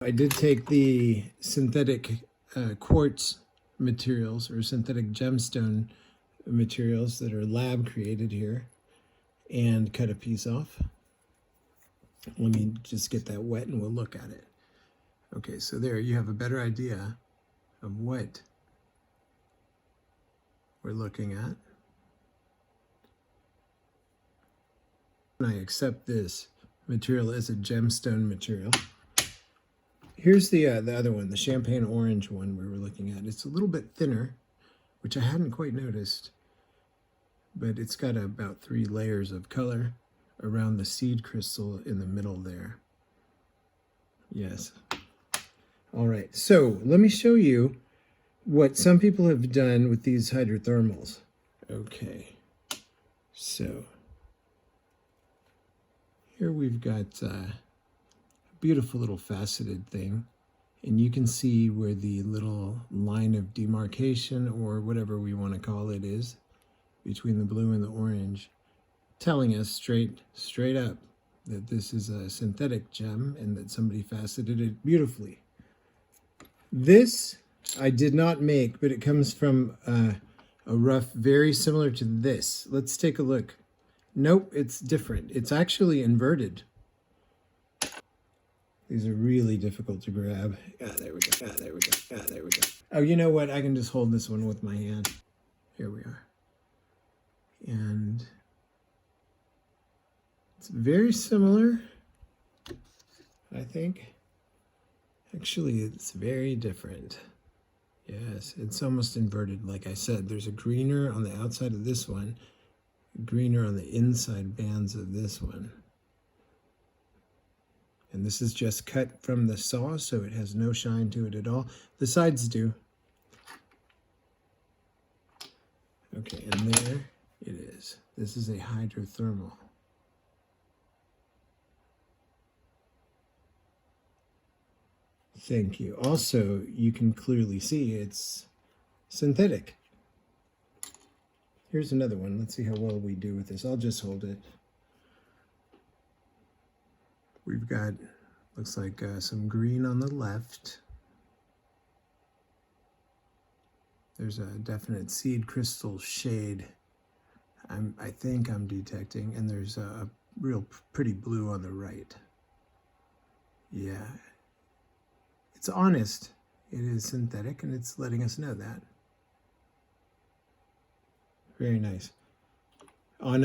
I did take the synthetic quartz materials or synthetic gemstone materials that are lab created here and cut a piece off. Let me just get that wet and we'll look at it. Okay, so there you have a better idea of what we're looking at. I accept this material as a gemstone material. Here's the other one, the champagne orange one we were looking at. It's a little bit thinner, which I hadn't quite noticed, but it's got about 3 layers of color around the seed crystal in the middle there. Yes. All right, so let me show you what some people have done with these hydrothermals. Okay, so here we've got a beautiful little faceted thing, and you can see where the little line of demarcation, or whatever we want to call it, is between the blue and the orange, telling us straight up that this is a synthetic gem and that somebody faceted it beautifully. This I did not make, but it comes from a rough very similar to this. Let's take a look. Nope, it's different. It's actually inverted. These are really difficult to grab. There we go. There we go. There we go. Oh, you know what? I can just hold this one with my hand. Here we are. And it's very similar, I think. Actually, it's very different. Yes, it's almost inverted. Like I said, there's a greener on the outside of this one, greener on the inside bands of this one. And this is just cut from the saw, so it has no shine to it at all. The sides do. Okay, and there it is. This is a hydrothermal. Thank you. Also, you can clearly see it's synthetic. Here's another one. Let's see how well we do with this. I'll just hold it. We've got, looks like some green on the left. There's a definite seed crystal shade I think I'm detecting, and there's a real pretty blue on the right. Yeah. It's honest. It is synthetic, and it's letting us know that. Very nice. On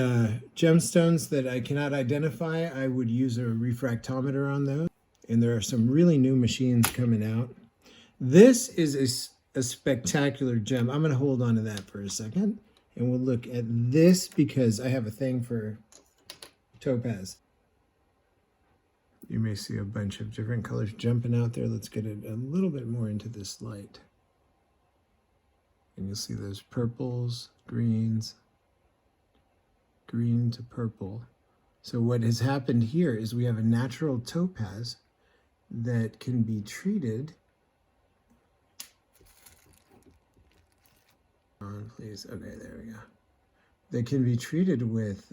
gemstones that I cannot identify, I would use a refractometer on those. And there are some really new machines coming out. This is a spectacular gem. I'm going to hold on to that for a second. And we'll look at this because I have a thing for topaz. You may see a bunch of different colors jumping out there. Let's get it a little bit more into this light. And you'll see those purples, greens, green to purple. So what has happened here is we have a natural topaz that can be treated. On, please. Okay, there we go. That can be treated with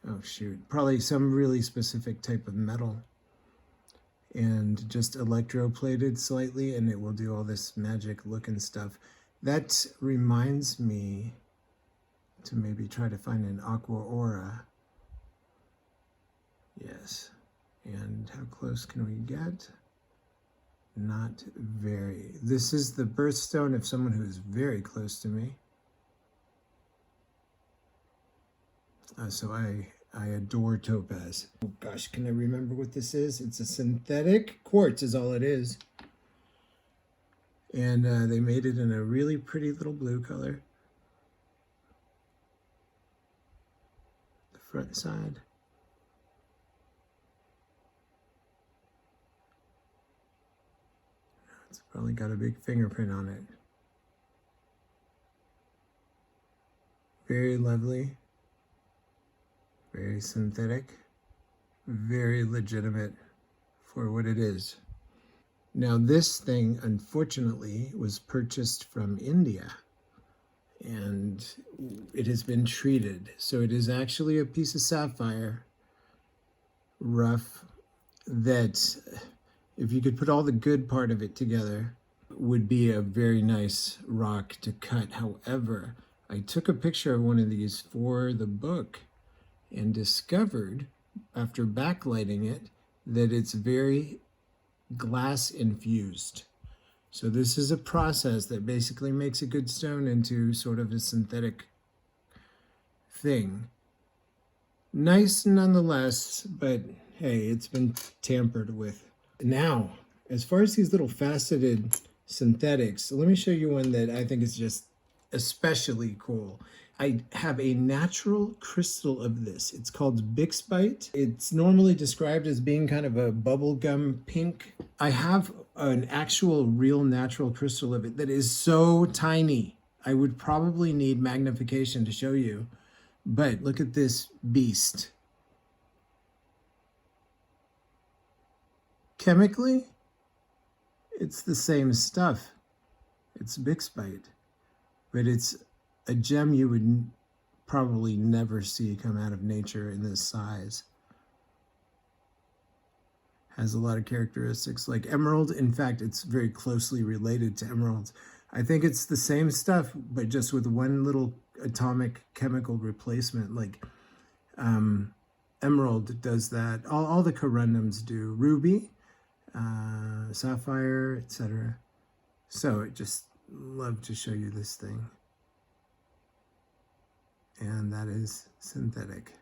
oh shoot, probably some really specific type of metal, and just electroplated slightly, and it will do all this magic looking stuff. That reminds me to maybe try to find an aqua aura. Yes. And how close can we get? Not very. This is the birthstone of someone who is very close to me. So I adore topaz. Oh gosh, can I remember what this is? It's a synthetic quartz is all it is. And they made it in a really pretty little blue color. The front side. It's probably got a big fingerprint on it. Very lovely. Very synthetic, very legitimate for what it is. Now this thing, unfortunately, was purchased from India, and it has been treated. So it is actually a piece of sapphire, rough, that if you could put all the good part of it together, would be a very nice rock to cut. However, I took a picture of one of these for the book and discovered, after backlighting it, that it's very glass infused. So this is a process that basically makes a good stone into sort of a synthetic thing. Nice nonetheless, but hey, it's been tampered with. Now, as far as these little faceted synthetics, let me show you one that I think is just especially cool. I have a natural crystal of this. It's called Bixbite. It's normally described as being kind of a bubblegum pink. I have an actual real natural crystal of it that is so tiny. I would probably need magnification to show you. But look at this beast. Chemically, it's the same stuff. It's Bixbite. But it's a gem you would probably never see come out of nature in this size. Has a lot of characteristics like emerald. In fact, it's very closely related to emeralds. I think it's the same stuff, but just with one little atomic chemical replacement. Like emerald does that. All the corundums do. Ruby, sapphire, etc. So I just love to show you this thing. And that is synthetic.